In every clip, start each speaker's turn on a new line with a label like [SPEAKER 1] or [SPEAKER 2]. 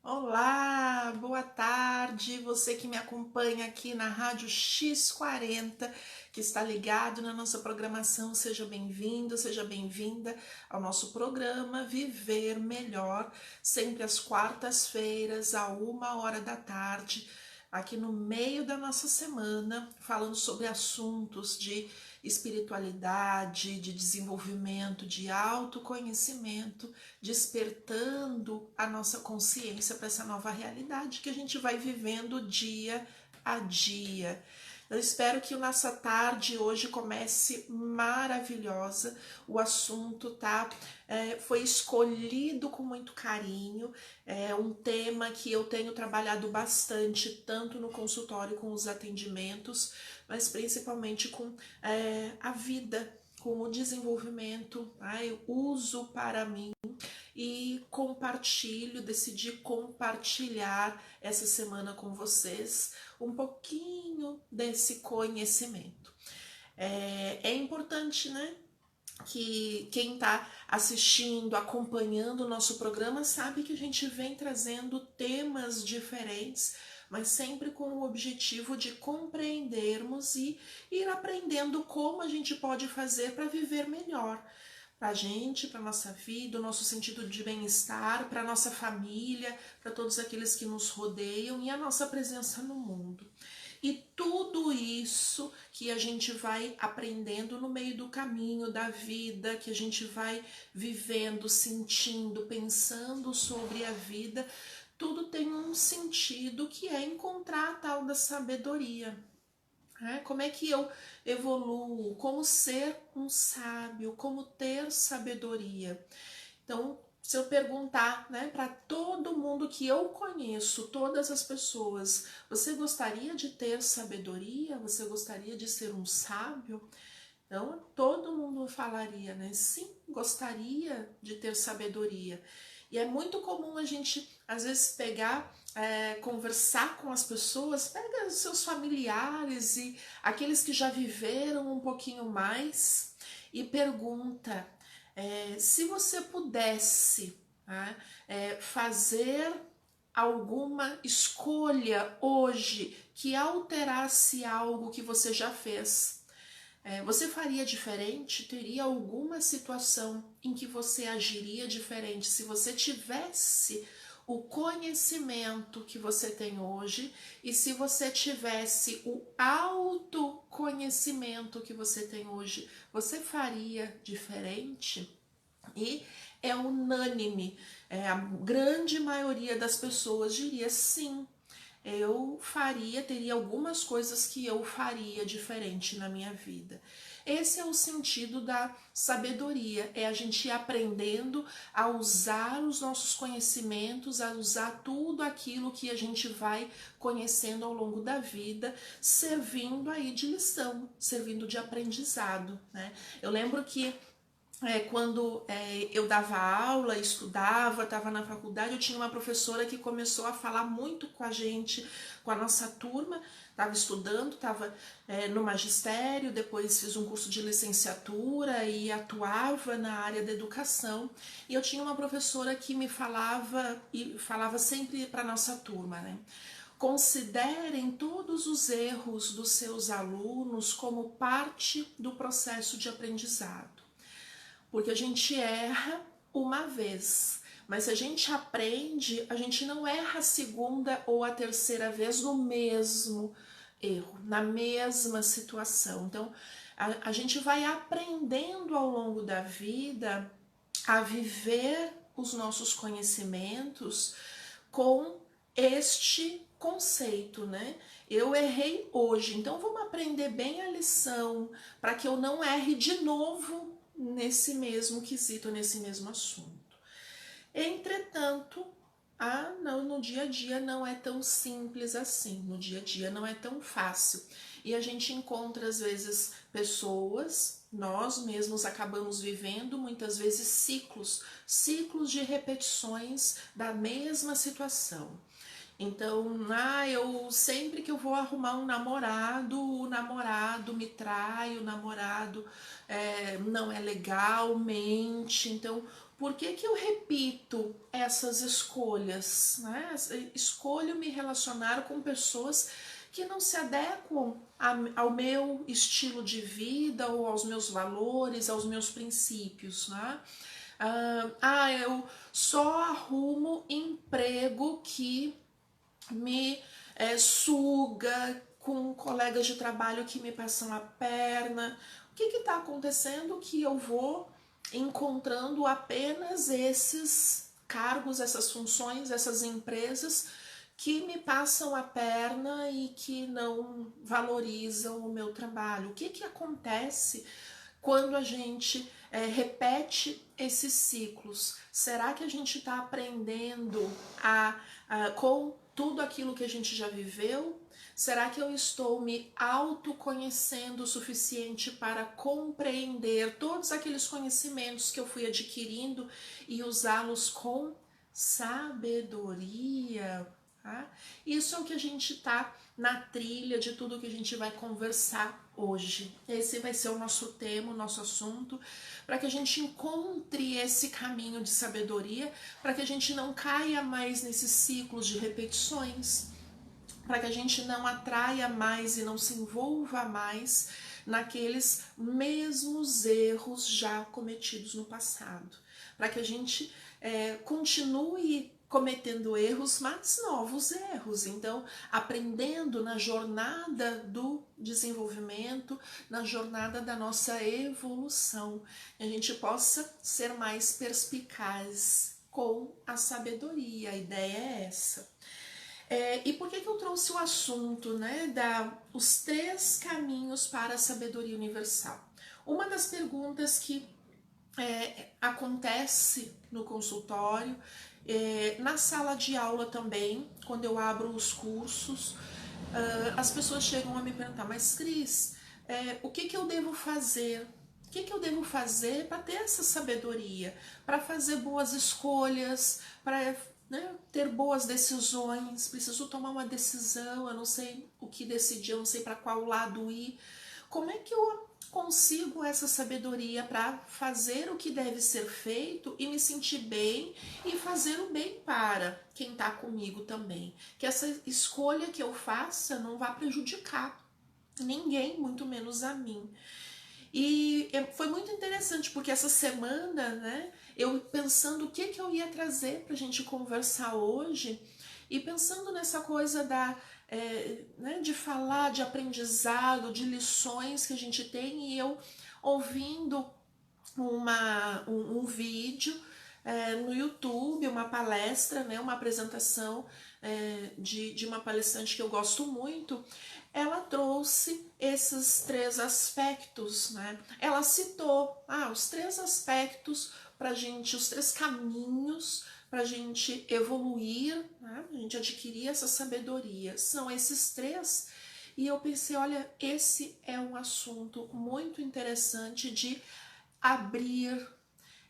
[SPEAKER 1] Olá, boa tarde, você que me acompanha aqui na Rádio X40, que está ligado na nossa programação, seja bem-vindo, seja bem-vinda ao nosso programa Viver Melhor, sempre às quartas-feiras, à 1 hora da tarde, aqui no meio da nossa semana, falando sobre assuntos de espiritualidade, de desenvolvimento, de autoconhecimento, despertando a nossa consciência para essa nova realidade que a gente vai vivendo dia a dia. Eu espero que a nossa tarde hoje comece maravilhosa. O assunto foi escolhido com muito carinho. É um tema que eu tenho trabalhado bastante, tanto no consultório com os atendimentos, mas principalmente com a vida, com o desenvolvimento. Eu uso para mim e decidi compartilhar essa semana com vocês um pouquinho desse conhecimento. É importante, né? Que quem está assistindo, acompanhando o nosso programa, sabe que a gente vem trazendo temas diferentes, mas sempre com o objetivo de compreendermos e ir aprendendo como a gente pode fazer para viver melhor para a gente, para a nossa vida, o nosso sentido de bem-estar, para a nossa família, para todos aqueles que nos rodeiam e a nossa presença no mundo. E tudo isso que a gente vai aprendendo no meio do caminho da vida, que a gente vai vivendo, sentindo, pensando sobre a vida, tudo tem um sentido que é encontrar a tal da sabedoria. Como é que eu evoluo? Como ser um sábio? Como ter sabedoria? Então, se eu perguntar, né, para todo mundo que eu conheço, todas as pessoas, você gostaria de ter sabedoria? Você gostaria de ser um sábio? Então, todo mundo falaria, né? Sim, gostaria de ter sabedoria. E é muito comum a gente, às vezes, conversar com as pessoas, pega os seus familiares e aqueles que já viveram um pouquinho mais e pergunta se você pudesse, né, fazer alguma escolha hoje que alterasse algo que você já fez. Você faria diferente? Teria alguma situação em que você agiria diferente se você tivesse o conhecimento que você tem hoje e se você tivesse o autoconhecimento que você tem hoje? Você faria diferente? E é unânime, a grande maioria das pessoas diria sim, teria algumas coisas que eu faria diferente na minha vida. Esse é o sentido da sabedoria, é a gente ir aprendendo a usar os nossos conhecimentos, a usar tudo aquilo que a gente vai conhecendo ao longo da vida, servindo aí de lição, servindo de aprendizado, né? Eu lembro que quando eu dava aula, estudava, estava na faculdade, eu tinha uma professora que começou a falar muito com a gente, com a nossa turma, estava estudando, estava no magistério, depois fiz um curso de licenciatura e atuava na área da educação, e eu tinha uma professora que me falava, e falava sempre para a nossa turma, né? Considerem todos os erros dos seus alunos como parte do processo de aprendizado. Porque a gente erra uma vez, mas se a gente aprende, a gente não erra a segunda ou a terceira vez no mesmo erro, na mesma situação. Então, a gente vai aprendendo ao longo da vida a viver os nossos conhecimentos com este conceito, né? Eu errei hoje, então vamos aprender bem a lição para que eu não erre de novo nesse mesmo quesito, nesse mesmo assunto. Entretanto, não, no dia a dia não é tão simples assim, no dia a dia não é tão fácil. E a gente encontra, às vezes, pessoas, nós mesmos acabamos vivendo, muitas vezes, ciclos de repetições da mesma situação. Então, eu sempre que eu vou arrumar um namorado, o namorado me trai, o namorado não é legal, mente. Então, Por que que eu repito essas escolhas, né? Escolho me relacionar com pessoas que não se adequam ao meu estilo de vida ou aos meus valores, aos meus princípios, né? Eu só arrumo emprego que me suga, com colegas de trabalho que me passam a perna. O que está acontecendo que eu vou encontrando apenas esses cargos, essas funções, essas empresas que me passam a perna e que não valorizam o meu trabalho? O que acontece quando a gente repete esses ciclos? Será que a gente está aprendendo com tudo aquilo que a gente já viveu? Será que eu estou me autoconhecendo o suficiente para compreender todos aqueles conhecimentos que eu fui adquirindo e usá-los com sabedoria? Tá? Isso é o que a gente está na trilha de tudo que a gente vai conversar hoje. Esse vai ser o nosso tema, o nosso assunto, para que a gente encontre esse caminho de sabedoria, para que a gente não caia mais nesses ciclos de repetições, para que a gente não atraia mais e não se envolva mais naqueles mesmos erros já cometidos no passado, para que a gente continue cometendo erros, mas novos erros. Então, aprendendo na jornada do desenvolvimento, na jornada da nossa evolução, a gente possa ser mais perspicaz com a sabedoria. A ideia é essa. E por que eu trouxe o assunto, né, os 3 caminhos para a sabedoria universal? Uma das perguntas que acontece no consultório, na sala de aula também, quando eu abro os cursos, as pessoas chegam a me perguntar: mas Cris, o que eu devo fazer? O que eu devo fazer para ter essa sabedoria, para fazer boas escolhas, para ter boas decisões? Preciso tomar uma decisão, eu não sei o que decidir, eu não sei para qual lado ir. Como é que eu consigo essa sabedoria para fazer o que deve ser feito e me sentir bem e fazer o bem para quem está comigo também? Que essa escolha que eu faça não vá prejudicar ninguém, muito menos a mim. E foi muito interessante, porque essa semana, né, eu pensando o que eu ia trazer para a gente conversar hoje, e pensando nessa coisa de falar de aprendizado, de lições que a gente tem, e eu ouvindo um vídeo no YouTube, uma palestra, né, uma apresentação de uma palestrante que eu gosto muito. Ela trouxe esses 3 aspectos, né? Ela citou os 3 aspectos para gente, os 3 caminhos para a gente evoluir, né? A gente adquirir essa sabedoria. São esses 3. E eu pensei, olha, esse é um assunto muito interessante de abrir.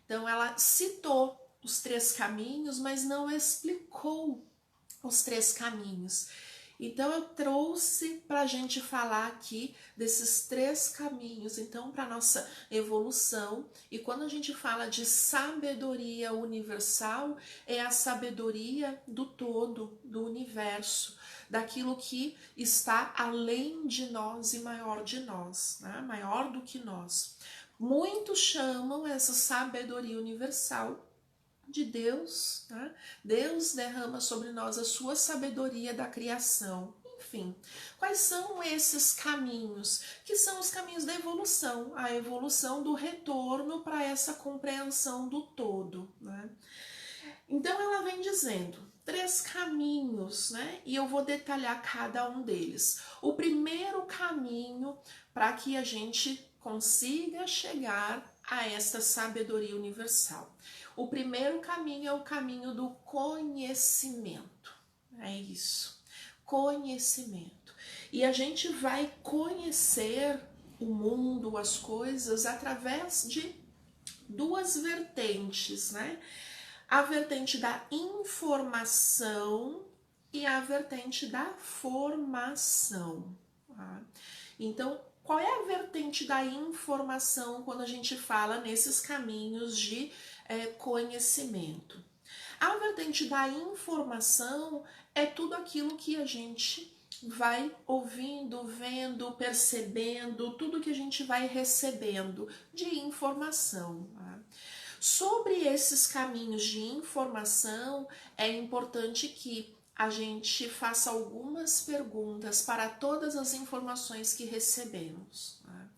[SPEAKER 1] Então ela citou os 3 caminhos, mas não explicou os 3 caminhos. Então eu trouxe para a gente falar aqui desses 3 caminhos, então, para nossa evolução. E quando a gente fala de sabedoria universal, é a sabedoria do todo, do universo, daquilo que está além de nós e maior de nós, né? Maior do que nós. Muitos chamam essa sabedoria universal de Deus, né? Deus derrama sobre nós a sua sabedoria da criação. Enfim, quais são esses caminhos? Que são os caminhos da evolução, a evolução do retorno para essa compreensão do todo, né? Então ela vem dizendo 3 caminhos, né? E eu vou detalhar cada um deles. O primeiro caminho para que a gente consiga chegar a esta sabedoria universal. O primeiro caminho é o caminho do conhecimento. É isso. Conhecimento. E a gente vai conhecer o mundo, as coisas, através de 2 vertentes, né? A vertente da informação e a vertente da formação. Tá? Então, qual é a vertente da informação quando a gente fala nesses caminhos de conhecimento? A vertente da informação é tudo aquilo que a gente vai ouvindo, vendo, percebendo, tudo que a gente vai recebendo de informação. Tá? Sobre esses caminhos de informação, é importante que a gente faça algumas perguntas para todas as informações que recebemos. Tá?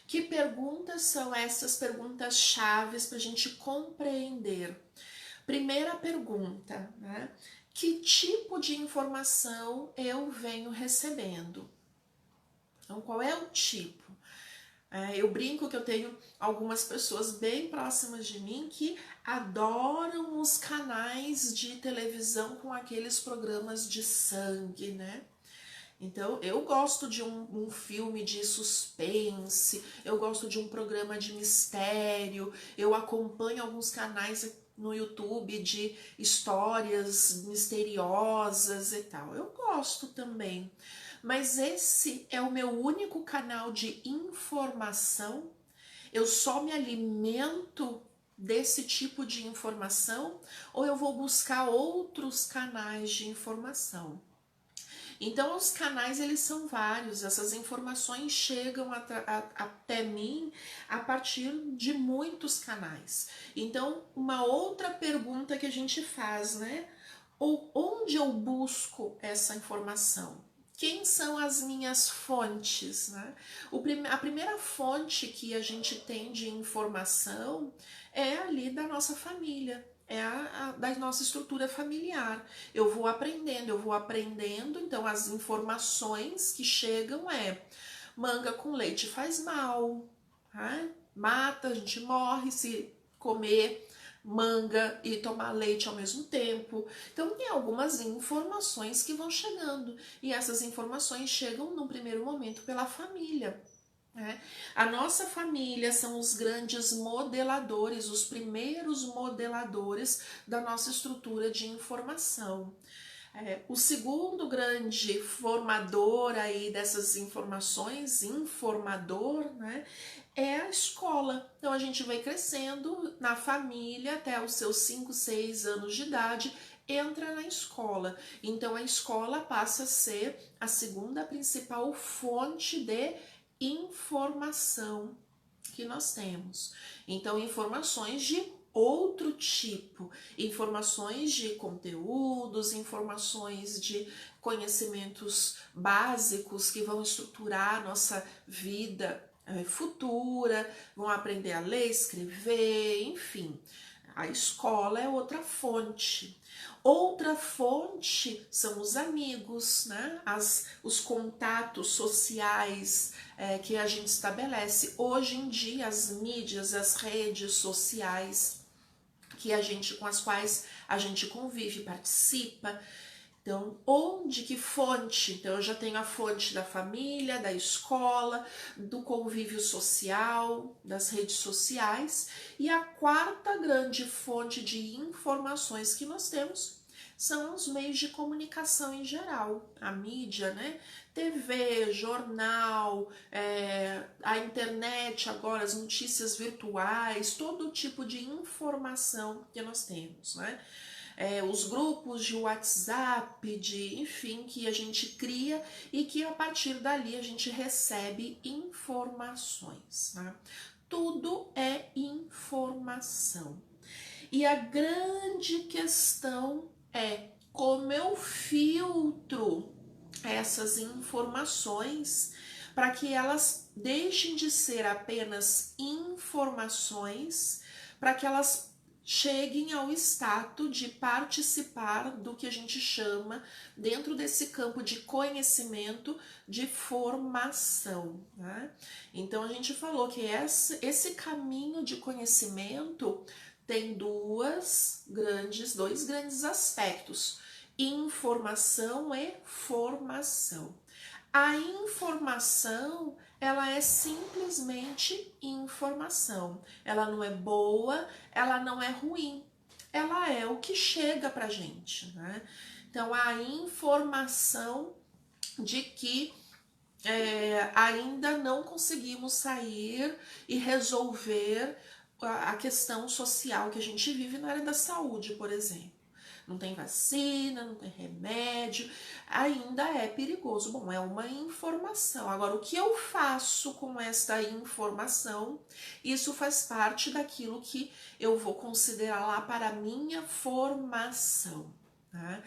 [SPEAKER 1] Que perguntas são essas perguntas chaves para a gente compreender? Primeira pergunta, né? Que tipo de informação eu venho recebendo? Então, qual é o tipo? Eu brinco que eu tenho algumas pessoas bem próximas de mim que adoram os canais de televisão com aqueles programas de sangue, né? Então, eu gosto de um filme de suspense, eu gosto de um programa de mistério, eu acompanho alguns canais no YouTube de histórias misteriosas e tal. Eu gosto também. Mas esse é o meu único canal de informação. Eu só me alimento desse tipo de informação ou eu vou buscar outros canais de informação? Então, os canais, eles são vários, essas informações chegam até mim a partir de muitos canais. Então, uma outra pergunta que a gente faz, né? Onde eu busco essa informação? Quem são as minhas fontes, né? A primeira fonte que a gente tem de informação é ali da nossa família, da nossa estrutura familiar. Eu vou aprendendo, então as informações que chegam manga com leite faz mal, tá? Mata, a gente morre se comer manga e tomar leite ao mesmo tempo. Então tem algumas informações que vão chegando e essas informações chegam num primeiro momento pela família. A nossa família são os grandes modeladores, os primeiros modeladores da nossa estrutura de informação. O segundo grande formador aí dessas informações, informador, né, é a escola. Então a gente vai crescendo na família até os seus 5, 6 anos de idade, entra na escola. Então a escola passa a ser a segunda principal fonte de informação que nós temos. Então, informações de outro tipo, informações de conteúdos, informações de conhecimentos básicos que vão estruturar a nossa vida futura, vão aprender a ler, escrever, enfim. A escola é outra fonte. Outra fonte são os amigos, né? Os contatos sociais que a gente estabelece. Hoje em dia, as mídias, as redes sociais com as quais a gente convive, participa. Então, que fonte? Então, eu já tenho a fonte da família, da escola, do convívio social, das redes sociais. E a quarta grande fonte de informações que nós temos são os meios de comunicação em geral. A mídia, né? TV, jornal, a internet agora, as notícias virtuais, todo tipo de informação que nós temos, né? Os grupos de WhatsApp, enfim, que a gente cria e que a partir dali a gente recebe informações. Né? Tudo é informação. E a grande questão é como eu filtro essas informações para que elas deixem de ser apenas informações, para que elas cheguem ao status de participar do que a gente chama, dentro desse campo de conhecimento, de formação. Né? Então a gente falou que esse caminho de conhecimento tem dois grandes aspectos: informação e formação. A informação, ela é simplesmente informação. Ela não é boa, ela não é ruim. Ela é o que chega pra gente, né? Então, a informação de que ainda não conseguimos sair e resolver a questão social que a gente vive na área da saúde, por exemplo. Não tem vacina, não tem remédio, ainda é perigoso. Bom, é uma informação. Agora, o que eu faço com esta informação, isso faz parte daquilo que eu vou considerar lá para a minha formação. Tá?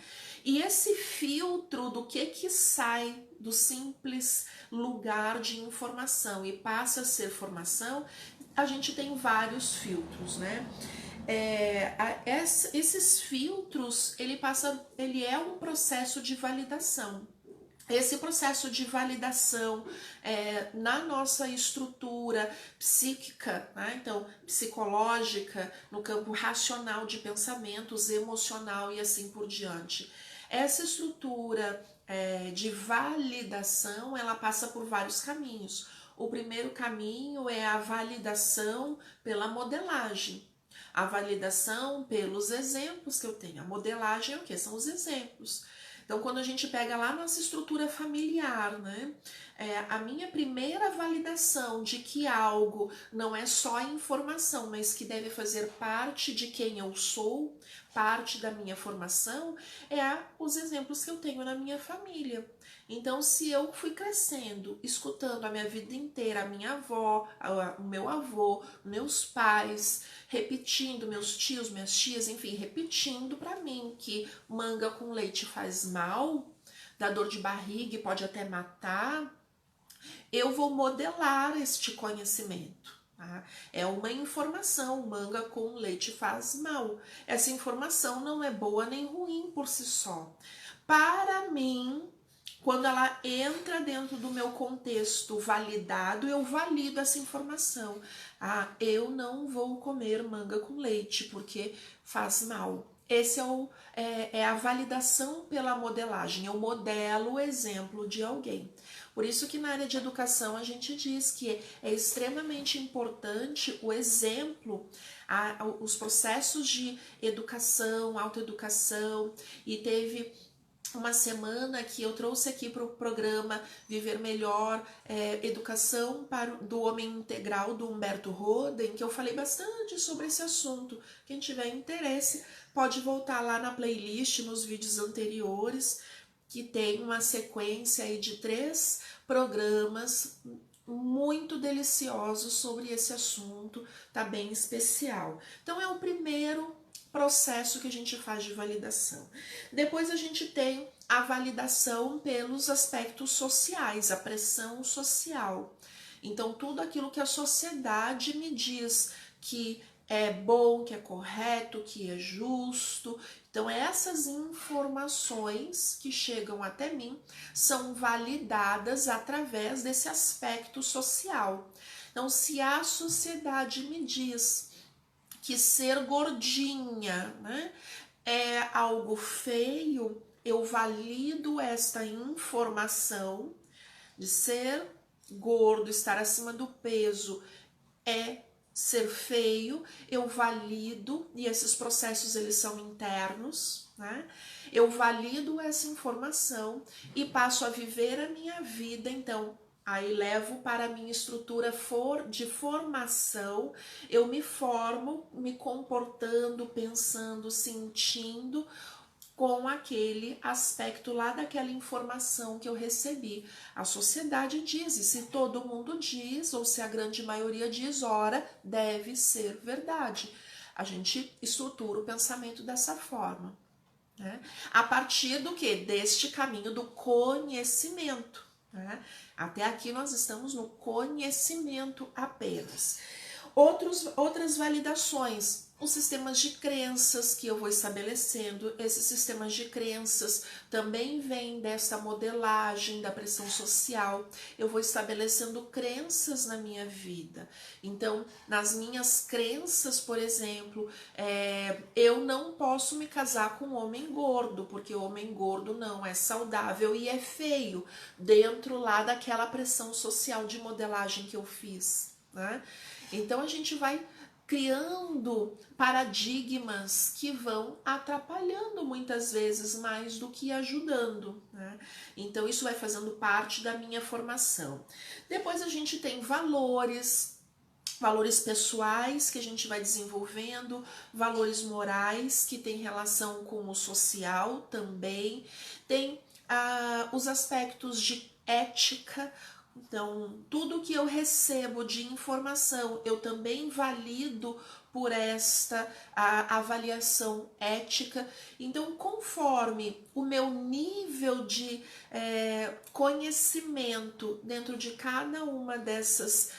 [SPEAKER 1] E esse filtro do que sai do simples lugar de informação e passa a ser formação, a gente tem vários filtros, né? Esses filtros, ele é um processo de validação. Esse processo de validação na nossa estrutura psíquica, né? Então, psicológica, no campo racional de pensamentos, emocional e assim por diante. Essa estrutura de validação, ela passa por vários caminhos. O primeiro caminho é a validação pela modelagem. A validação pelos exemplos que eu tenho. A modelagem é o que? São os exemplos. Então, quando a gente pega lá nossa estrutura familiar, né? A minha primeira validação de que algo não é só informação, mas que deve fazer parte de quem eu sou, parte da minha formação, os exemplos que eu tenho na minha família. Então, se eu fui crescendo, escutando a minha vida inteira a minha avó, o meu avô, meus pais, repetindo, meus tios, minhas tias, enfim, repetindo para mim que manga com leite faz mal, dá dor de barriga e pode até matar, eu vou modelar este conhecimento. Tá? É uma informação, manga com leite faz mal. Essa informação não é boa nem ruim por si só. Para mim, quando ela entra dentro do meu contexto validado, eu valido essa informação. Eu não vou comer manga com leite porque faz mal. Esse é a validação pela modelagem. Eu modelo o exemplo de alguém. Por isso que na área de educação a gente diz que é extremamente importante o exemplo, os processos de educação, autoeducação, e teve uma semana que eu trouxe aqui para o programa Viver Melhor, Educação do Homem Integral, do Humberto Roden, que eu falei bastante sobre esse assunto. Quem tiver interesse pode voltar lá na playlist, nos vídeos anteriores, que tem uma sequência aí de 3 programas muito deliciosos sobre esse assunto, tá bem especial. Então é o primeiro processo que a gente faz de validação. Depois a gente tem a validação pelos aspectos sociais, a pressão social. Então tudo aquilo que a sociedade me diz que é bom, que é correto, que é justo. Então essas informações que chegam até mim são validadas através desse aspecto social. Então se a sociedade me diz que ser gordinha, né, é algo feio, eu valido esta informação de ser gordo, estar acima do peso é ser feio, eu valido, e esses processos eles são internos, né? Eu valido essa informação e passo a viver a minha vida, então aí levo para a minha estrutura de formação, eu me formo me comportando, pensando, sentindo com aquele aspecto lá daquela informação que eu recebi. A sociedade diz, e se todo mundo diz, ou se a grande maioria diz, ora, deve ser verdade. A gente estrutura o pensamento dessa forma. Né? A partir do que? Deste caminho do conhecimento. Né? Até aqui nós estamos no conhecimento apenas. Outras validações, os sistemas de crenças que eu vou estabelecendo, esses sistemas de crenças também vêm dessa modelagem da pressão social. Eu vou estabelecendo crenças na minha vida. Então, nas minhas crenças, por exemplo, eu não posso me casar com um homem gordo, porque o homem gordo não é saudável e é feio, dentro lá daquela pressão social de modelagem que eu fiz, né? Então a gente vai criando paradigmas que vão atrapalhando muitas vezes mais do que ajudando, né? Então isso vai fazendo parte da minha formação. Depois a gente tem valores pessoais que a gente vai desenvolvendo, valores morais que tem relação com o social também, tem os aspectos de ética. Então, tudo que eu recebo de informação, eu também valido por esta avaliação ética. Então, conforme o meu nível de conhecimento dentro de cada uma desses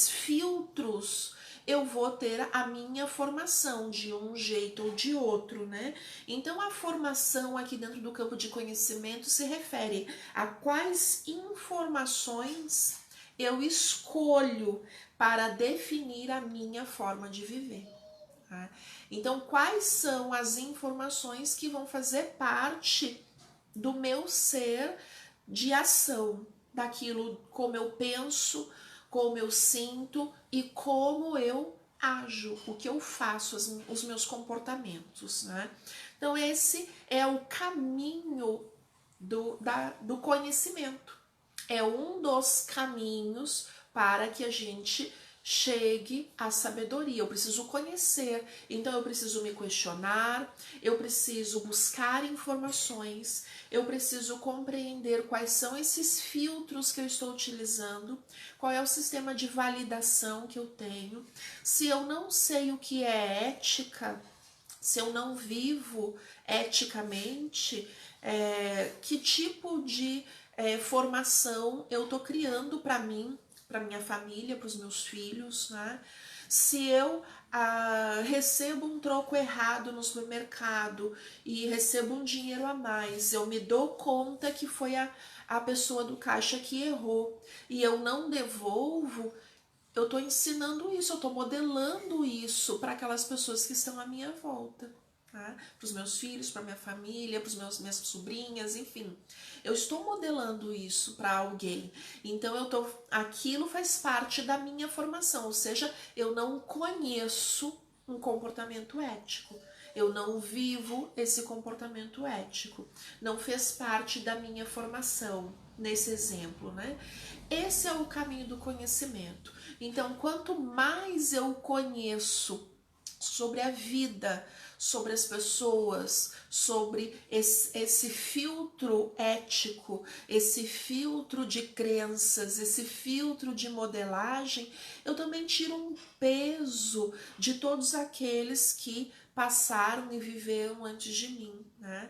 [SPEAKER 1] filtros, eu vou ter a minha formação de um jeito ou de outro, né? Então, a formação aqui dentro do campo de conhecimento se refere a quais informações eu escolho para definir a minha forma de viver. Tá? Então, quais são as informações que vão fazer parte do meu ser de ação, daquilo como eu penso, como eu sinto e como eu ajo, o que eu faço, os meus comportamentos, né? Então esse é o caminho do conhecimento. É um dos caminhos para que a gente chegue à sabedoria. Eu preciso conhecer, então eu preciso me questionar, eu preciso buscar informações, eu preciso compreender quais são esses filtros que eu estou utilizando, qual é o sistema de validação que eu tenho. Se eu não sei o que é ética, se eu não vivo eticamente, que tipo de formação eu estou criando para mim, para minha família, para os meus filhos, né? Se eu recebo um troco errado no supermercado e recebo um dinheiro a mais, eu me dou conta que foi a pessoa do caixa que errou e eu não devolvo, eu estou ensinando isso, eu estou modelando isso para aquelas pessoas que estão à minha volta. Tá? Para os meus filhos, para minha família, para minhas sobrinhas, enfim. Eu estou modelando isso para alguém. Então aquilo faz parte da minha formação, ou seja, eu não conheço um comportamento ético. Eu não vivo esse comportamento ético. Não fez parte da minha formação, nesse exemplo, né? Esse é o caminho do conhecimento. Então, quanto mais eu conheço sobre a vida, sobre as pessoas, sobre esse filtro ético, esse filtro de crenças, esse filtro de modelagem, eu também tiro um peso de todos aqueles que passaram e viveram antes de mim, né?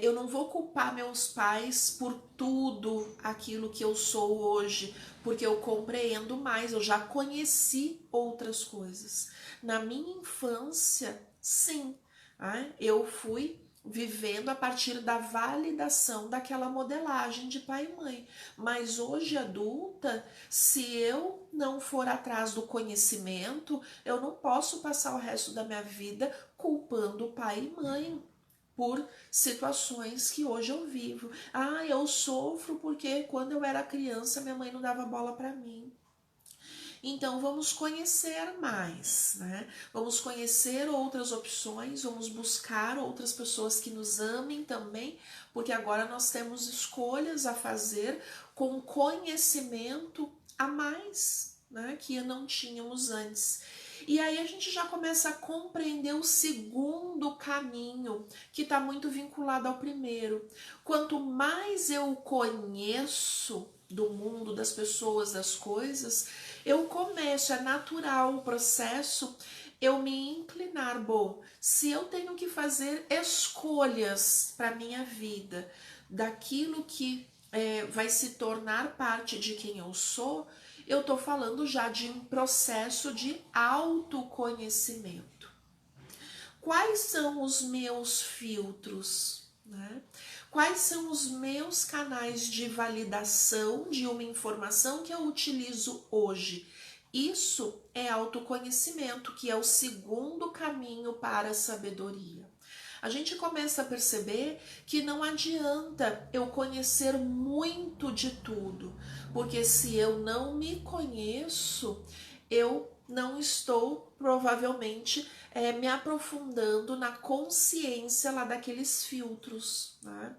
[SPEAKER 1] Eu não vou culpar meus pais por tudo aquilo que eu sou hoje, porque eu compreendo mais, eu já conheci outras coisas. Na minha infância, sim, eu fui vivendo a partir da validação daquela modelagem de pai e mãe. Mas hoje, adulta, se eu não for atrás do conhecimento, eu não posso passar o resto da minha vida culpando o pai e mãe por situações que hoje eu vivo. Eu sofro porque quando eu era criança minha mãe não dava bola para mim. Então vamos conhecer mais, né? Vamos conhecer outras opções, vamos buscar outras pessoas que nos amem também, porque agora nós temos escolhas a fazer com conhecimento a mais, né? Que não tínhamos antes. E aí a gente já começa a compreender o segundo caminho, que está muito vinculado ao primeiro. Quanto mais eu conheço do mundo, das pessoas, das coisas, eu começo, é natural o processo, eu me inclinar, bom, se eu tenho que fazer escolhas para minha vida, daquilo que vai se tornar parte de quem eu sou, eu estou falando já de um processo de autoconhecimento. Quais são os meus filtros, né? Quais são os meus canais de validação de uma informação que eu utilizo hoje? Isso é autoconhecimento, que é o segundo caminho para a sabedoria. A gente começa a perceber que não adianta eu conhecer muito de tudo, porque se eu não me conheço, eu não estou provavelmente me aprofundando na consciência lá daqueles filtros, né?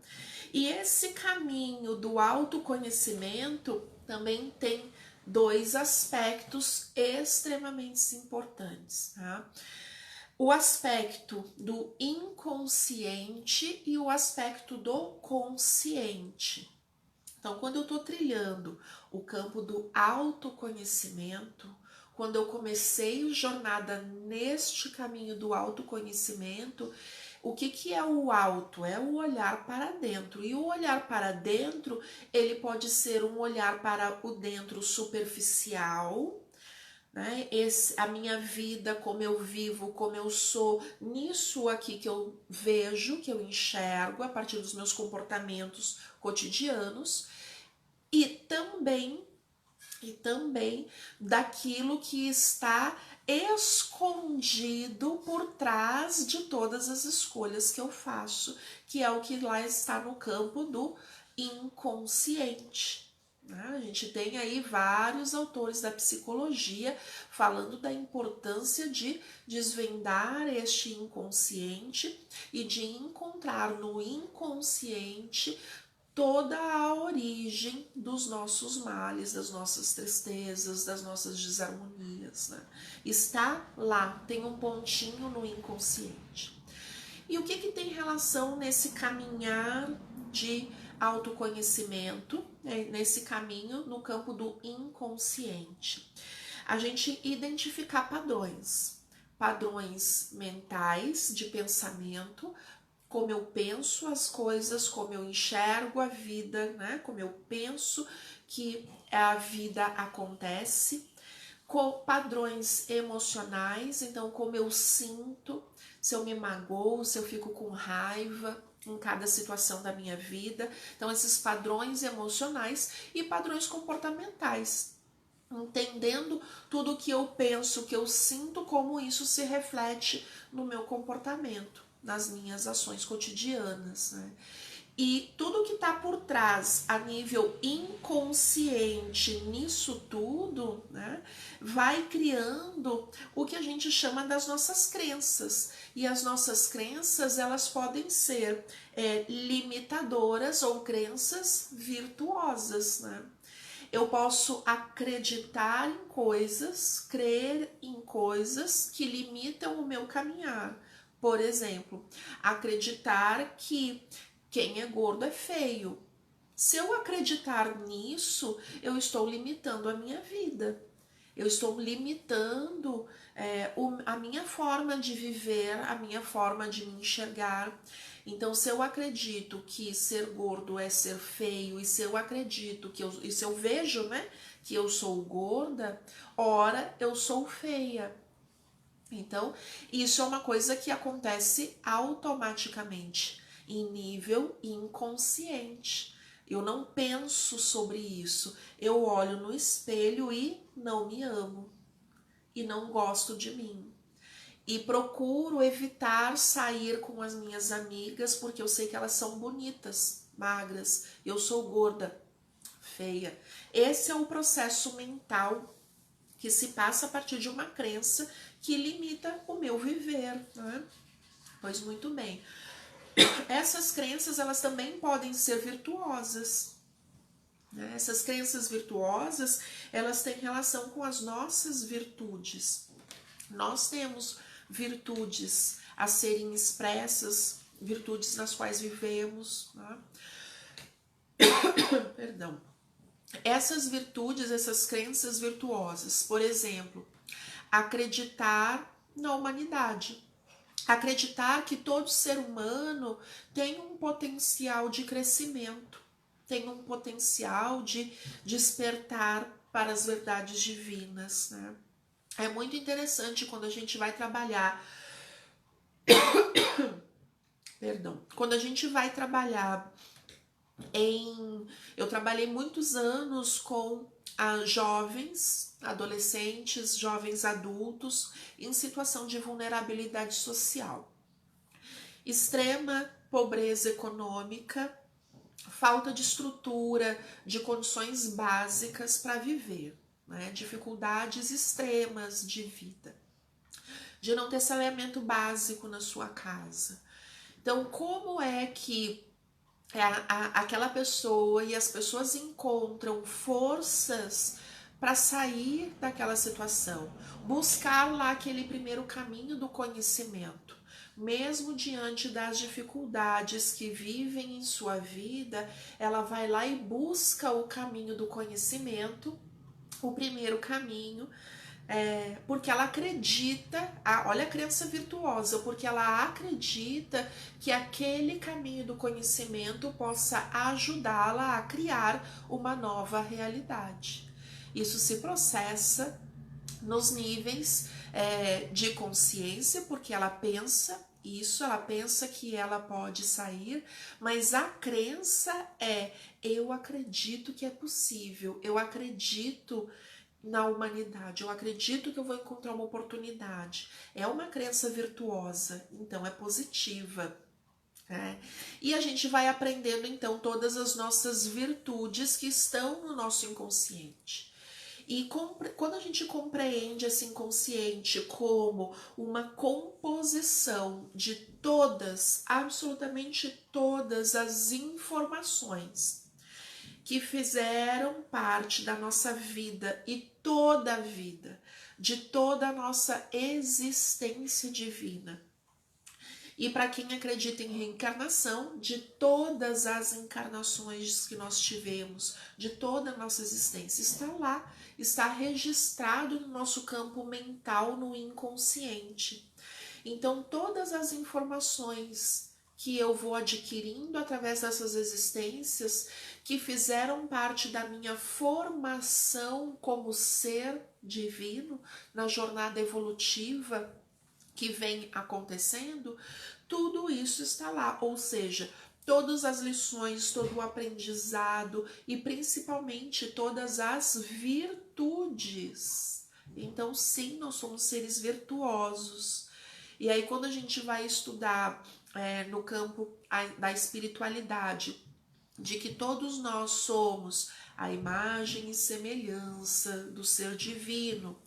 [SPEAKER 1] E esse caminho do autoconhecimento também tem dois aspectos extremamente importantes, tá? O aspecto do inconsciente e o aspecto do consciente. Então, quando eu estou trilhando o campo do autoconhecimento, quando eu comecei a jornada neste caminho do autoconhecimento, o que é o auto? É o olhar para dentro. E o olhar para dentro, ele pode ser um olhar para o dentro superficial, né? A minha vida, como eu vivo, como eu sou, nisso aqui que eu vejo, que eu enxergo a partir dos meus comportamentos cotidianos, e também daquilo que está escondido por trás de todas as escolhas que eu faço, que é o que lá está no campo do inconsciente. A gente tem aí vários autores da psicologia falando da importância de desvendar este inconsciente e de encontrar no inconsciente toda a origem dos nossos males, das nossas tristezas, das nossas desarmonias, né? Está lá, tem um pontinho no inconsciente. E o que tem relação nesse caminhar de autoconhecimento, né, nesse caminho no campo do inconsciente? A gente identificar padrões mentais de pensamento, como eu penso as coisas, como eu enxergo a vida, né? Como eu penso que a vida acontece, com padrões emocionais, então como eu sinto, se eu me magoo, se eu fico com raiva em cada situação da minha vida. Então esses padrões emocionais e padrões comportamentais, entendendo tudo que eu penso, que eu sinto, como isso se reflete no meu comportamento, nas minhas ações cotidianas, né? E tudo que está por trás, a nível inconsciente, nisso tudo, né, vai criando o que a gente chama das nossas crenças. E as nossas crenças, elas podem ser limitadoras ou crenças virtuosas, né? Eu posso acreditar em coisas, crer em coisas que limitam o meu caminhar. Por exemplo, acreditar que quem é gordo é feio. Se eu acreditar nisso, eu estou limitando a minha vida. Eu estou limitando a minha forma de viver, a minha forma de me enxergar. Então, se eu acredito que ser gordo é ser feio, e se eu acredito e se eu vejo, né, que eu sou gorda, ora eu sou feia. Então, isso é uma coisa que acontece automaticamente, em nível inconsciente. Eu não penso sobre isso. Eu olho no espelho e não me amo. E não gosto de mim. E procuro evitar sair com as minhas amigas porque eu sei que elas são bonitas, magras. Eu sou gorda, feia. Esse é o processo mental que se passa a partir de uma crença que limita o meu viver, né? Pois muito bem. Essas crenças, elas também podem ser virtuosas. Né? Essas crenças virtuosas, elas têm relação com as nossas virtudes. Nós temos virtudes a serem expressas, virtudes nas quais vivemos, né? Perdão. Essas virtudes, essas crenças virtuosas, por exemplo, acreditar na humanidade, acreditar que todo ser humano tem um potencial de crescimento, tem um potencial de despertar para as verdades divinas, né? É muito interessante quando a gente vai trabalhar, quando a gente vai trabalhar eu trabalhei muitos anos com jovens, adolescentes, jovens adultos em situação de vulnerabilidade social. Extrema pobreza econômica, falta de estrutura, de condições básicas para viver, né? Dificuldades extremas de vida, de não ter saneamento básico na sua casa. Então, como é que aquela pessoa e as pessoas encontram forças para sair daquela situação, buscar lá aquele primeiro caminho do conhecimento, mesmo diante das dificuldades que vivem em sua vida, ela vai lá e busca o caminho do conhecimento, o primeiro caminho, porque ela acredita, olha a crença virtuosa, porque ela acredita que aquele caminho do conhecimento possa ajudá-la a criar uma nova realidade. Isso se processa nos níveis de consciência, porque ela pensa isso, ela pensa que ela pode sair, mas a crença eu acredito que é possível, eu acredito na humanidade, eu acredito que eu vou encontrar uma oportunidade. É uma crença virtuosa, então é positiva. E a gente vai aprendendo então todas as nossas virtudes que estão no nosso inconsciente. E quando a gente compreende esse inconsciente como uma composição de todas, absolutamente todas as informações que fizeram parte da nossa vida e toda a vida, de toda a nossa existência divina. E para quem acredita em reencarnação, de todas as encarnações que nós tivemos, de toda a nossa existência, está lá, está registrado no nosso campo mental, no inconsciente. Então, todas as informações que eu vou adquirindo através dessas existências, que fizeram parte da minha formação como ser divino, na jornada evolutiva que vem acontecendo, tudo isso está lá, ou seja, todas as lições, todo o aprendizado e principalmente todas as virtudes. Então, sim, nós somos seres virtuosos. E aí, quando a gente vai estudar no campo da espiritualidade, de que todos nós somos a imagem e semelhança do ser divino,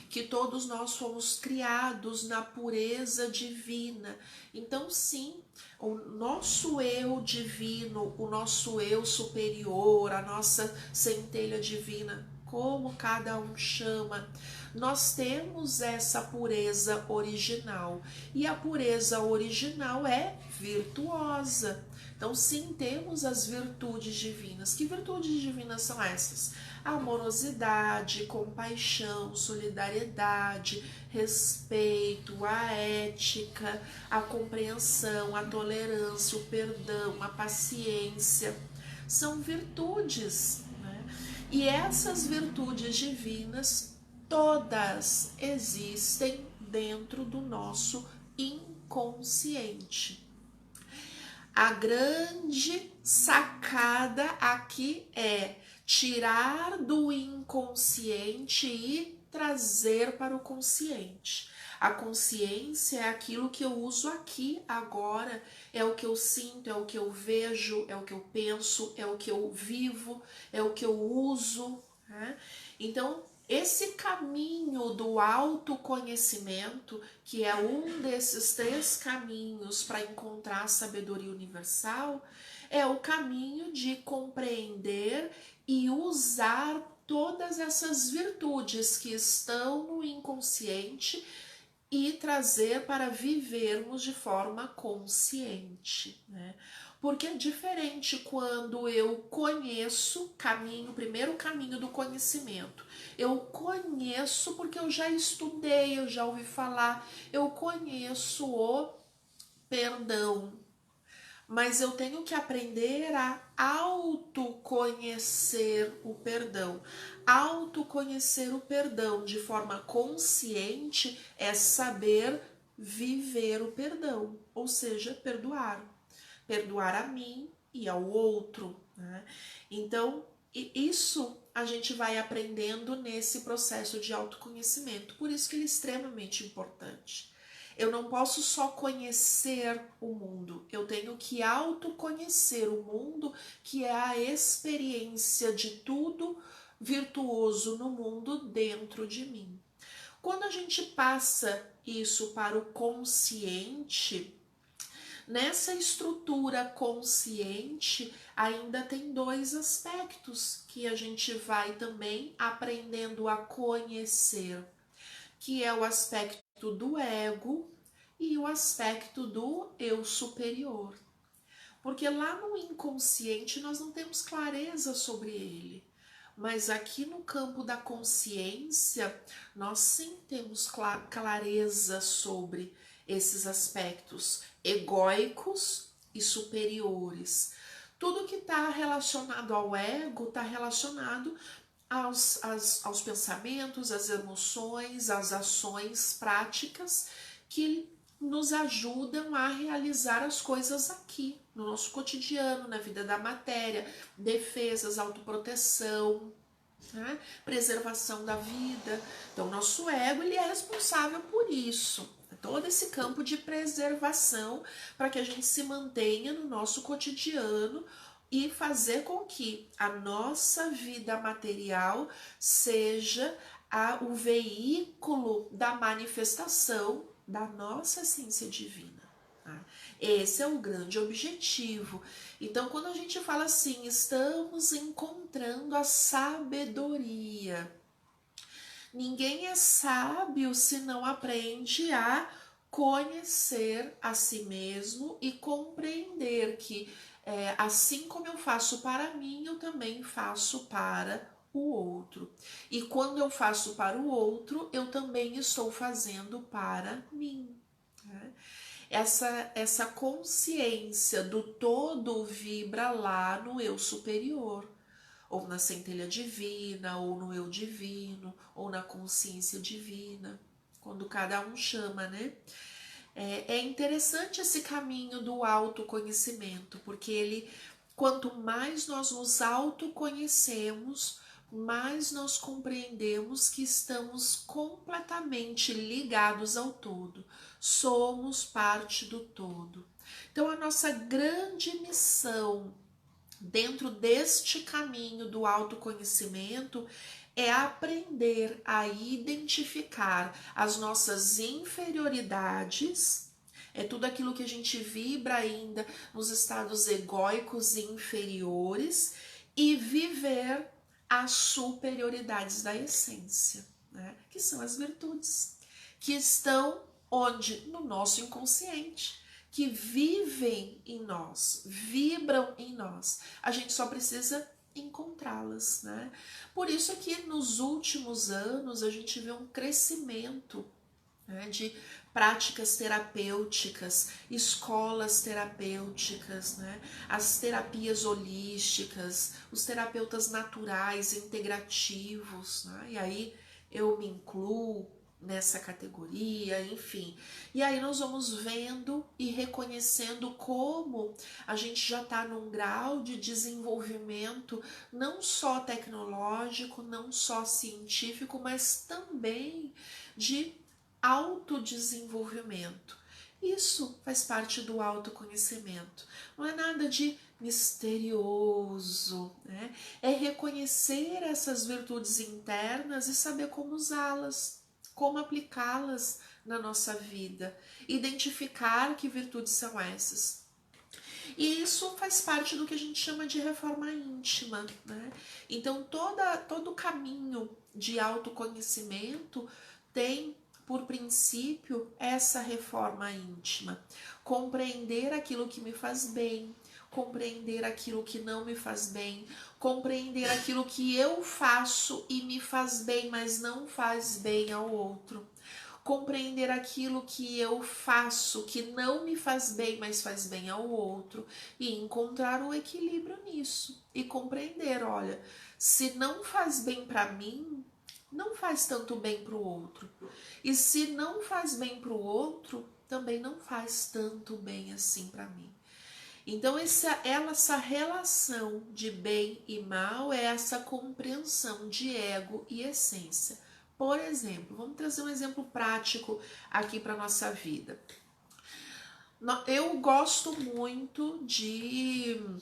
[SPEAKER 1] que todos nós fomos criados na pureza divina. Então, sim, o nosso eu divino, o nosso eu superior, a nossa centelha divina, como cada um chama, nós temos essa pureza original. E a pureza original é virtuosa. Então, sim, temos as virtudes divinas. Que virtudes divinas são essas? A amorosidade, compaixão, solidariedade, respeito, a ética, a compreensão, a tolerância, o perdão, a paciência. São virtudes, né? E essas virtudes divinas, todas existem dentro do nosso inconsciente. A grande sacada aqui é tirar do inconsciente e trazer para o consciente. A consciência é aquilo que eu uso aqui, agora, é o que eu sinto, é o que eu vejo, é o que eu penso, é o que eu vivo, é o que eu uso, né? Então, esse caminho do autoconhecimento, que é um desses 3 caminhos para encontrar a sabedoria universal, é o caminho de compreender e usar todas essas virtudes que estão no inconsciente e trazer para vivermos de forma consciente, né? Porque é diferente quando eu conheço primeiro caminho do conhecimento. Eu conheço porque eu já estudei, eu já ouvi falar, eu conheço o perdão. Mas eu tenho que aprender a autoconhecer o perdão. Autoconhecer o perdão de forma consciente é saber viver o perdão, ou seja, perdoar. Perdoar a mim e ao outro, né? Então, isso a gente vai aprendendo nesse processo de autoconhecimento. Por isso que ele é extremamente importante. Eu não posso só conhecer o mundo, eu tenho que autoconhecer o mundo, que é a experiência de tudo virtuoso no mundo dentro de mim. Quando a gente passa isso para o consciente, nessa estrutura consciente ainda tem dois aspectos que a gente vai também aprendendo a conhecer, que é o aspecto do ego e o aspecto do eu superior. Porque lá no inconsciente nós não temos clareza sobre ele. Mas aqui no campo da consciência, nós sim temos clareza sobre esses aspectos egóicos e superiores. Tudo que está relacionado ao ego está relacionado aos pensamentos, às emoções, às ações práticas que nos ajudam a realizar as coisas aqui, no nosso cotidiano, na vida da matéria, defesas, autoproteção, né? Preservação da vida. Então, nosso ego ele é responsável por isso, todo esse campo de preservação para que a gente se mantenha no nosso cotidiano e fazer com que a nossa vida material seja o veículo da manifestação da nossa essência divina. Tá? Esse é o grande objetivo. Então, quando a gente fala assim, estamos encontrando a sabedoria. Ninguém é sábio se não aprende a conhecer a si mesmo e compreender que assim como eu faço para mim, eu também faço para o outro. E quando eu faço para o outro, eu também estou fazendo para mim. Né? Essa consciência do todo vibra lá no eu superior, ou na centelha divina, ou no eu divino, ou na consciência divina, quando cada um chama, né? É interessante esse caminho do autoconhecimento, porque ele, quanto mais nós nos autoconhecemos, mais nós compreendemos que estamos completamente ligados ao todo, somos parte do todo. Então, a nossa grande missão dentro deste caminho do autoconhecimento é aprender a identificar as nossas inferioridades, é tudo aquilo que a gente vibra ainda nos estados egóicos e inferiores, e viver as superioridades da essência, né? Que são as virtudes, que estão onde? No nosso inconsciente, que vivem em nós, vibram em nós. A gente só precisa encontrá-las, né? Por isso que nos últimos anos a gente vê um crescimento, né, de práticas terapêuticas, escolas terapêuticas, né, as terapias holísticas, os terapeutas naturais, integrativos, né, e aí eu me incluo nessa categoria, enfim. E aí nós vamos vendo e reconhecendo como a gente já está num grau de desenvolvimento não só tecnológico, não só científico, mas também de autodesenvolvimento. Isso faz parte do autoconhecimento. Não é nada de misterioso, né? É reconhecer essas virtudes internas e saber como usá-las, como aplicá-las na nossa vida, identificar que virtudes são essas. E isso faz parte do que a gente chama de reforma íntima, né? Então todo o caminho de autoconhecimento tem por princípio essa reforma íntima, compreender aquilo que me faz bem, compreender aquilo que não me faz bem, compreender aquilo que eu faço e me faz bem, mas não faz bem ao outro, compreender aquilo que eu faço que não me faz bem, mas faz bem ao outro, e encontrar o equilíbrio nisso e compreender, olha, se não faz bem para mim, não faz tanto bem para o outro. E se não faz bem para o outro, também não faz tanto bem assim para mim. Então essa relação de bem e mal é essa compreensão de ego e essência. Por exemplo, vamos trazer um exemplo prático aqui para nossa vida. Eu gosto muito de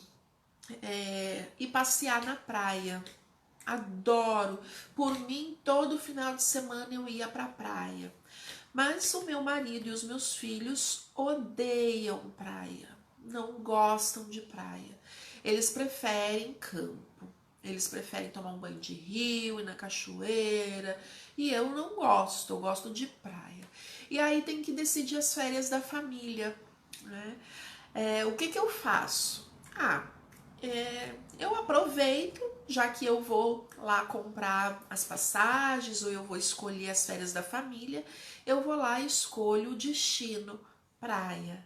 [SPEAKER 1] ir passear na praia. adoro. Por mim, todo final de semana eu ia pra praia. Mas o meu marido e os meus filhos odeiam praia, não gostam de praia. Eles preferem campo, eles preferem tomar um banho de rio, ir na cachoeira, e eu não gosto, eu gosto de praia. E aí tem que decidir as férias da família, né? O que que eu faço? Eu aproveito, já que eu vou lá comprar as passagens ou eu vou escolher as férias da família, eu vou lá e escolho o destino, praia.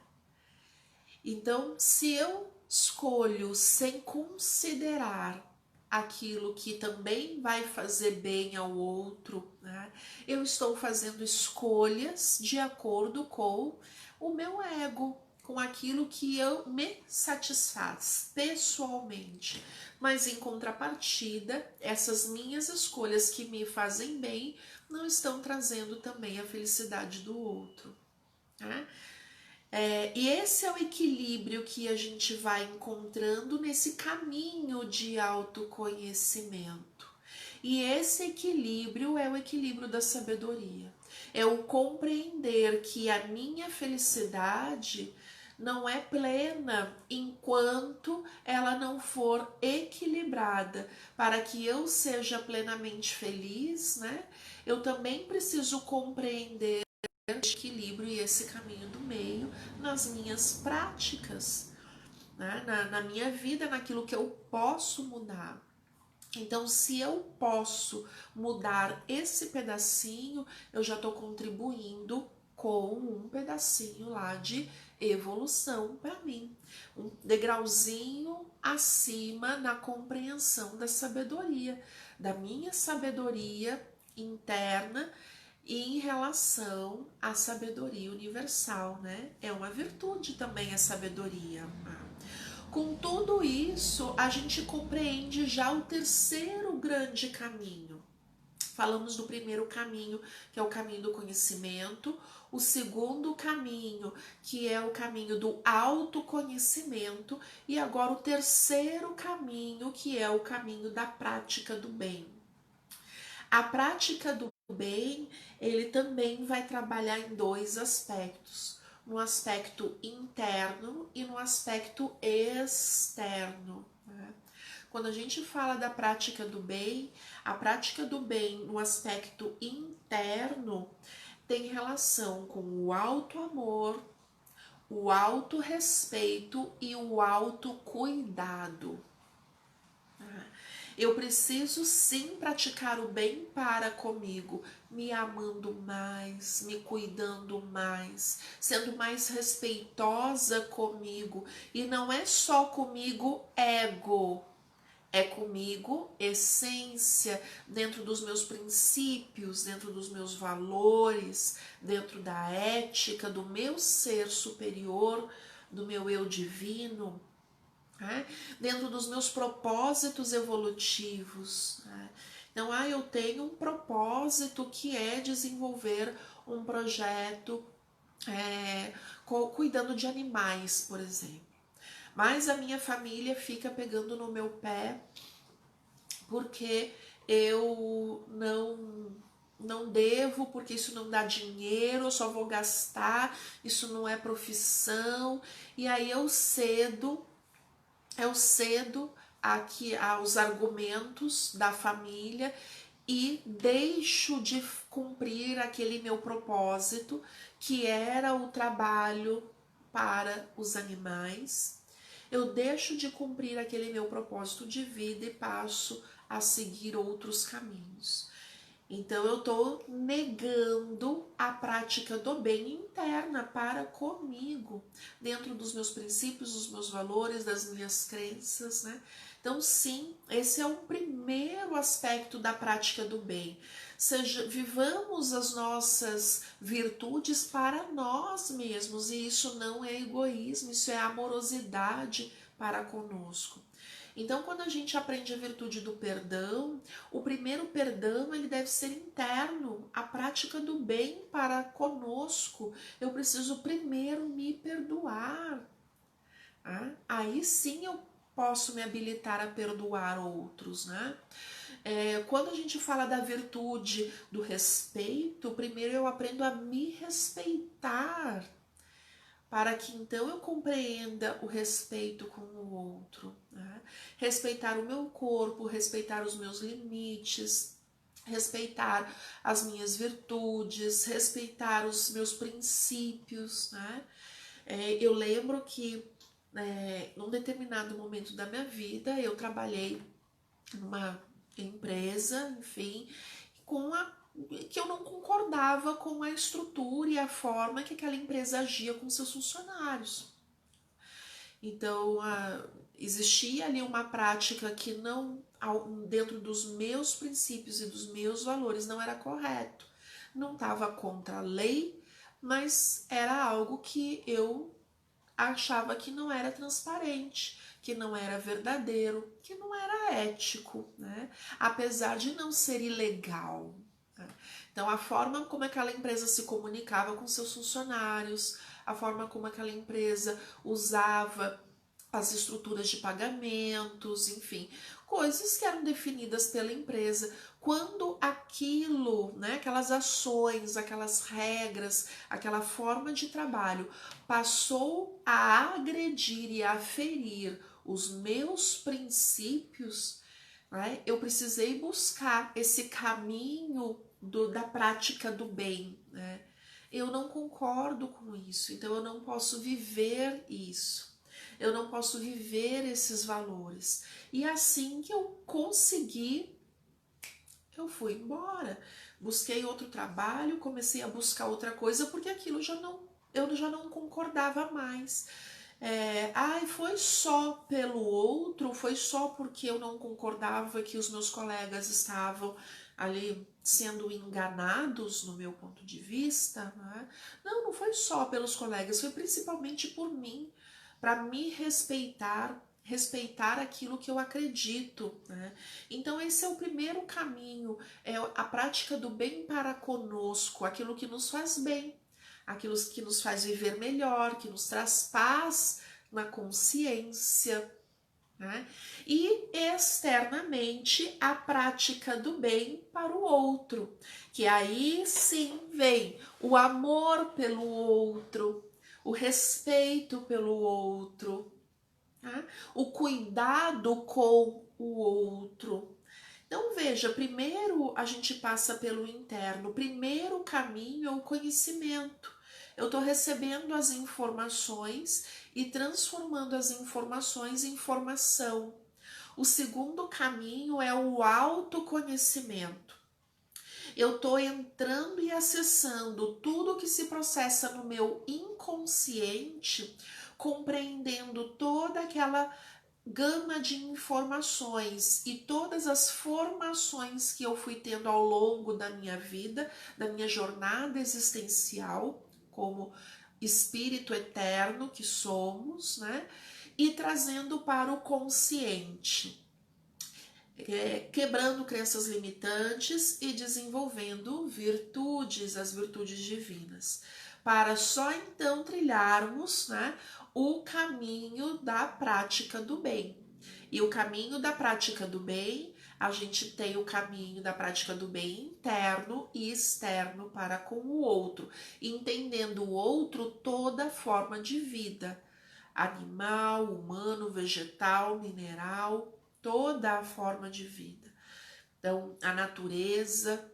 [SPEAKER 1] Então, se eu escolho sem considerar aquilo que também vai fazer bem ao outro, né? Eu estou fazendo escolhas de acordo com o meu ego, com aquilo que eu me satisfaz pessoalmente. Mas em contrapartida, essas minhas escolhas que me fazem bem não estão trazendo também a felicidade do outro, né? E esse é o equilíbrio que a gente vai encontrando nesse caminho de autoconhecimento. E esse equilíbrio é o equilíbrio da sabedoria. É o compreender que a minha felicidade não é plena enquanto ela não for equilibrada. Para que eu seja plenamente feliz, né? Eu também preciso compreender esse equilíbrio e esse caminho do meio nas minhas práticas, né? Na minha vida, naquilo que eu posso mudar. Então, se eu posso mudar esse pedacinho, eu já estou contribuindo com um pedacinho lá de evolução para mim, um degrauzinho acima na compreensão da sabedoria, da minha sabedoria interna e em relação à sabedoria universal, né? É uma virtude também a sabedoria. Com tudo isso, a gente compreende já o terceiro grande caminho. Falamos do primeiro caminho, que é o caminho do conhecimento, o segundo caminho, que é o caminho do autoconhecimento, e agora o terceiro caminho, que é o caminho da prática do bem. A prática do bem, ele também vai trabalhar em dois aspectos, no aspecto interno e no aspecto externo, né? Quando a gente fala da prática do bem, a prática do bem no aspecto interno tem relação com o auto-amor, o auto-respeito e o auto-cuidado. Eu preciso sim praticar o bem para comigo, me amando mais, me cuidando mais, sendo mais respeitosa comigo. E não é só comigo ego, é comigo essência, dentro dos meus princípios, dentro dos meus valores, dentro da ética, do meu ser superior, do meu eu divino. Né? Dentro dos meus propósitos evolutivos. Né? Então, eu tenho um propósito que é desenvolver um projeto cuidando de animais, por exemplo. Mas a minha família fica pegando no meu pé porque eu não devo, porque isso não dá dinheiro, eu só vou gastar, isso não é profissão. E aí eu cedo aqui aos argumentos da família e deixo de cumprir aquele meu propósito, que era o trabalho para os animais. Eu deixo de cumprir aquele meu propósito de vida e passo a seguir outros caminhos. Então eu estou negando a prática do bem interna para comigo, dentro dos meus princípios, dos meus valores, das minhas crenças, né? Então sim, esse é o primeiro aspecto da prática do bem. Vivamos as nossas virtudes para nós mesmos, e isso não é egoísmo, isso é amorosidade para conosco. Então, quando a gente aprende a virtude do perdão, o primeiro perdão ele deve ser interno, a prática do bem para conosco. Eu preciso primeiro me perdoar. Aí sim eu posso me habilitar a perdoar outros, né? Quando a gente fala da virtude do respeito, primeiro eu aprendo a me respeitar, para que então eu compreenda o respeito com o outro, né? Respeitar o meu corpo, respeitar os meus limites, respeitar as minhas virtudes, respeitar os meus princípios, né? Eu lembro que num determinado momento da minha vida eu trabalhei numa empresa, enfim, que eu não concordava com a estrutura e a forma que aquela empresa agia com seus funcionários. Então, existia ali uma prática que não, dentro dos meus princípios e dos meus valores, não era correto. Não estava contra a lei, mas era algo que eu achava que não era transparente, que não era verdadeiro, que não era ético, né? Apesar de não ser ilegal. Né? Então, a forma como aquela empresa se comunicava com seus funcionários, a forma como aquela empresa usava as estruturas de pagamentos, enfim, coisas que eram definidas pela empresa. Quando aquilo, né, aquelas ações, aquelas regras, aquela forma de trabalho passou a agredir e a ferir os meus princípios, né, eu precisei buscar esse caminho da prática do bem, né? Eu não concordo com isso, então eu não posso viver isso. Eu não posso viver esses valores. E assim que eu consegui, eu fui embora. Busquei outro trabalho, comecei a buscar outra coisa, porque aquilo eu já não concordava mais. Foi só pelo outro, foi só porque eu não concordava que os meus colegas estavam ali sendo enganados no meu ponto de vista, né? Não, não foi só pelos colegas, foi principalmente por mim, para me respeitar aquilo que eu acredito, né? Então esse é o primeiro caminho, é a prática do bem para conosco, aquilo que nos faz bem, aquilo que nos faz viver melhor, que nos traz paz na consciência, né? E externamente a prática do bem para o outro, que aí sim vem o amor pelo outro, o respeito pelo outro, né? O cuidado com o outro. Então veja, primeiro a gente passa pelo interno, o primeiro caminho é o conhecimento. Eu estou recebendo as informações e transformando as informações em informação. O segundo caminho é o autoconhecimento. Eu estou entrando e acessando tudo que se processa no meu inconsciente, compreendendo toda aquela gama de informações e todas as formações que eu fui tendo ao longo da minha vida, da minha jornada existencial, como espírito eterno que somos, né? E trazendo para o consciente, quebrando crenças limitantes e desenvolvendo virtudes, as virtudes divinas, para só então trilharmos, né, o caminho da prática do bem. E o caminho da prática do bem, a gente tem o caminho da prática do bem interno e externo para com o outro, entendendo o outro toda forma de vida, animal, humano, vegetal, mineral, toda a forma de vida. Então, a natureza,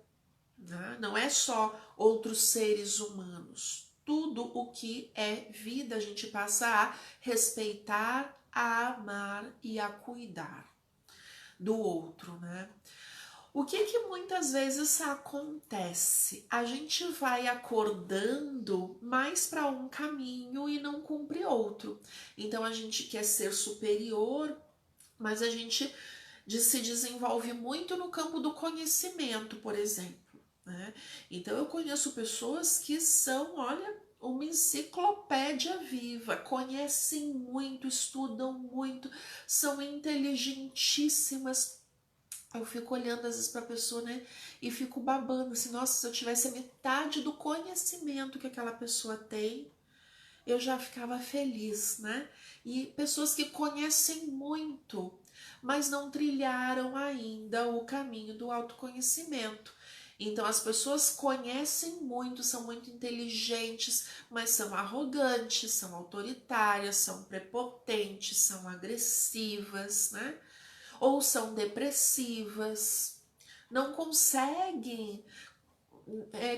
[SPEAKER 1] né? Não é só outros seres humanos. Tudo o que é vida a gente passa a respeitar, a amar e a cuidar do outro, né? O que muitas vezes acontece? A gente vai acordando mais para um caminho e não cumpre outro. Então a gente quer ser superior, mas a gente se desenvolve muito no campo do conhecimento, por exemplo, né? Então eu conheço pessoas que são, olha, uma enciclopédia viva, conhecem muito, estudam muito, são inteligentíssimas. Eu fico olhando às vezes para a pessoa, né, e fico babando assim, nossa, se eu tivesse a metade do conhecimento que aquela pessoa tem, eu já ficava feliz, né? e pessoas que conhecem muito, mas não trilharam ainda o caminho do autoconhecimento. Então as pessoas conhecem muito, são muito inteligentes, mas são arrogantes, são autoritárias, são prepotentes, são agressivas, né? Ou são depressivas, não conseguem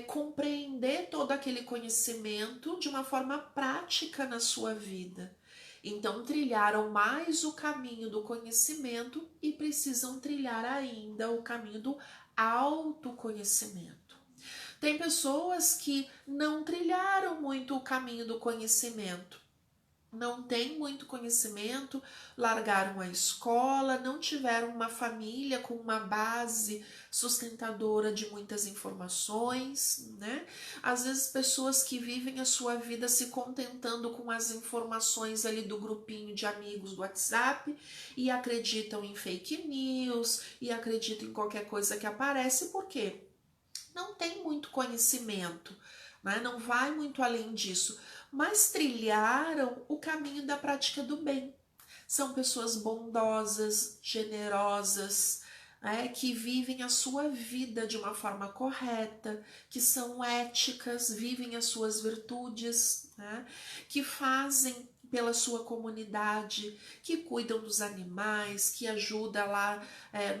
[SPEAKER 1] compreender todo aquele conhecimento de uma forma prática na sua vida. Então, trilharam mais o caminho do conhecimento e precisam trilhar ainda o caminho do autoconhecimento. Tem pessoas que não trilharam muito o caminho do conhecimento, não têm muito conhecimento, largaram a escola, não tiveram uma família com uma base sustentadora de muitas informações, né? Às vezes pessoas que vivem a sua vida se contentando com as informações ali do grupinho de amigos do WhatsApp e acreditam em fake news e acreditam em qualquer coisa que aparece, por quê? Não tem muito conhecimento, né? Não vai muito além disso, mas trilharam o caminho da prática do bem. São pessoas bondosas, generosas, né? Que vivem a sua vida de uma forma correta, que são éticas, vivem as suas virtudes, né? Que fazem pela sua comunidade, que cuidam dos animais, que ajudam lá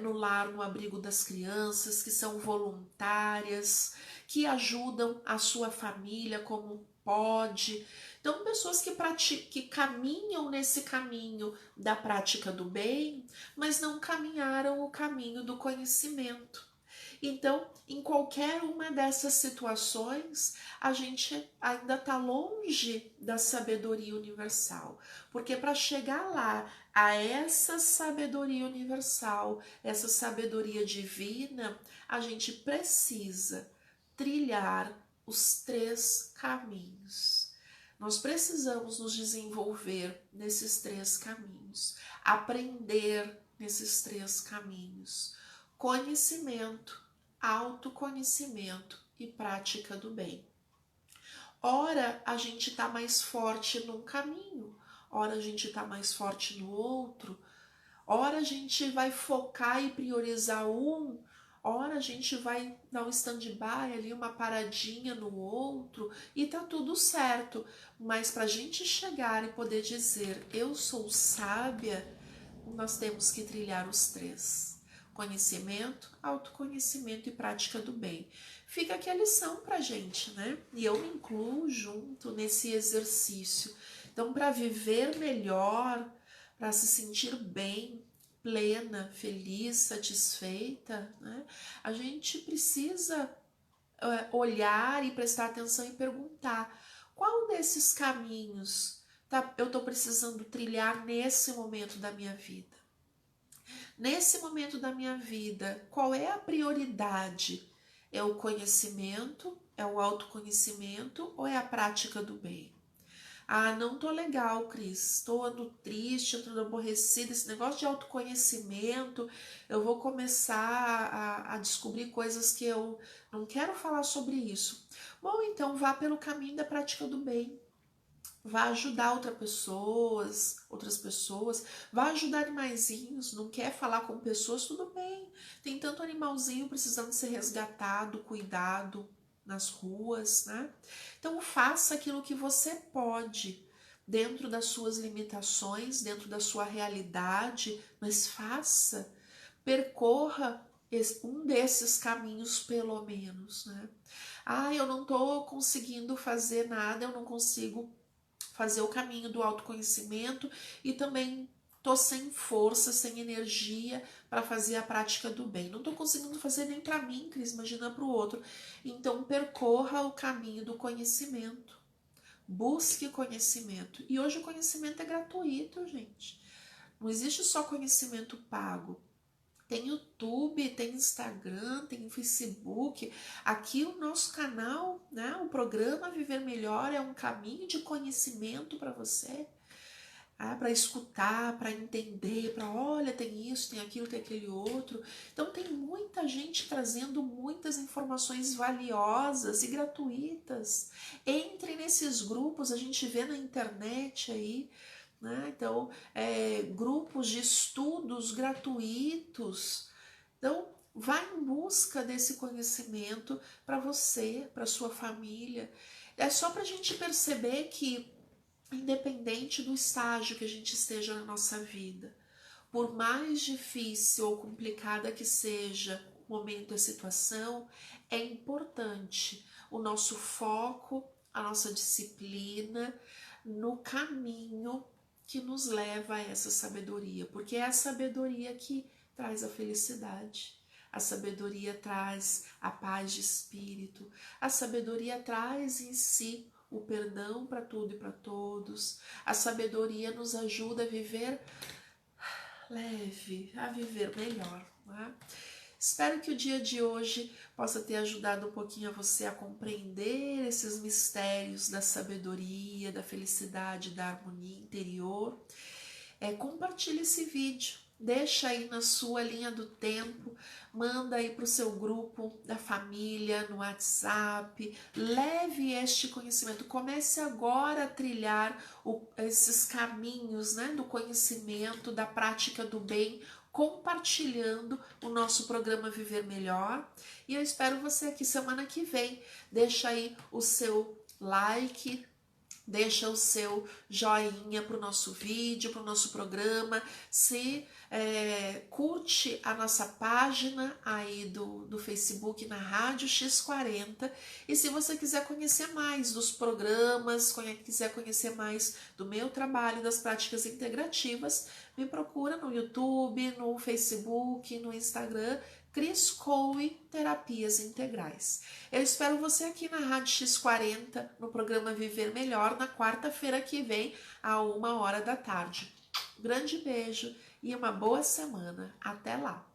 [SPEAKER 1] no lar, no abrigo das crianças, que são voluntárias, que ajudam a sua família como pode. Então, pessoas que caminham nesse caminho da prática do bem, mas não caminharam o caminho do conhecimento. Então, em qualquer uma dessas situações, a gente ainda está longe da sabedoria universal, porque para chegar lá, a essa sabedoria universal, essa sabedoria divina, a gente precisa trilhar os 3 caminhos. Nós precisamos nos desenvolver nesses 3 caminhos, aprender nesses 3 caminhos: conhecimento, autoconhecimento e prática do bem. Ora a gente está mais forte num caminho, ora a gente está mais forte no outro, ora a gente vai focar e priorizar um, ora a gente vai dar um stand-by ali, uma paradinha no outro, e tá tudo certo. Mas para a gente chegar e poder dizer eu sou sábia, nós temos que trilhar os 3: conhecimento, autoconhecimento e prática do bem. Fica aqui a lição pra gente, né? E eu me incluo junto nesse exercício. Então, para viver melhor, para se sentir bem, plena, feliz, satisfeita, né? A gente precisa olhar e prestar atenção e perguntar: qual desses caminhos eu estou precisando trilhar nesse momento da minha vida? Nesse momento da minha vida, qual é a prioridade? É o conhecimento? É o autoconhecimento ou é a prática do bem? Ah, não tô legal, Cris. Tô ando triste, eu tô aborrecida. Esse negócio de autoconhecimento, eu vou começar a descobrir coisas que eu não quero falar sobre isso. Bom, então vá pelo caminho da prática do bem. Vá ajudar outras pessoas, vá ajudar animaizinhos, não quer falar com pessoas, tudo bem. Tem tanto animalzinho precisando ser resgatado, cuidado nas ruas, né? Então faça aquilo que você pode, dentro das suas limitações, dentro da sua realidade, mas faça, percorra um desses caminhos pelo menos, né? Ah, eu não tô conseguindo fazer nada, eu não consigo fazer o caminho do autoconhecimento e também tô sem força, sem energia para fazer a prática do bem. Não tô conseguindo fazer nem para mim, Cris, imagina para o outro. Então percorra o caminho do conhecimento. Busque conhecimento. E hoje o conhecimento é gratuito, gente. Não existe só conhecimento pago. Tem YouTube, tem Instagram, tem Facebook. Aqui o nosso canal, né? O programa Viver Melhor é um caminho de conhecimento para você, para escutar, para entender, para olha, tem isso, tem aquilo, tem aquele outro. Então tem muita gente trazendo muitas informações valiosas e gratuitas. Entre nesses grupos, a gente vê na internet aí, né? Então, grupos de estudos gratuitos. Então, vai em busca desse conhecimento para você, para sua família. É só para a gente perceber que, independente do estágio que a gente esteja na nossa vida, por mais difícil ou complicada que seja o momento, a situação, é importante o nosso foco, a nossa disciplina no caminho que nos leva a essa sabedoria, porque é a sabedoria que traz a felicidade. A sabedoria traz a paz de espírito, a sabedoria traz em si o perdão para tudo e para todos. A sabedoria nos ajuda a viver leve, a viver melhor. Né? Espero que o dia de hoje possa ter ajudado um pouquinho a você a compreender esses mistérios da sabedoria, da felicidade, da harmonia interior. Compartilhe esse vídeo, deixa aí na sua linha do tempo, manda aí para o seu grupo da família, no WhatsApp, leve este conhecimento, comece agora a trilhar esses caminhos, né, do conhecimento, da prática do bem, compartilhando o nosso programa Viver Melhor. E eu espero você aqui semana que vem. Deixa aí o seu like, deixa o seu joinha para o nosso vídeo, para o nosso programa, curte a nossa página aí do Facebook na Rádio X40, e se você quiser conhecer mais dos programas, quiser conhecer mais do meu trabalho, das práticas integrativas, me procura no YouTube, no Facebook, no Instagram, Cris Coe Terapias Integrais. Eu espero você aqui na Rádio X40, no programa Viver Melhor, na quarta-feira que vem, à 1h da tarde. Grande beijo e uma boa semana. Até lá!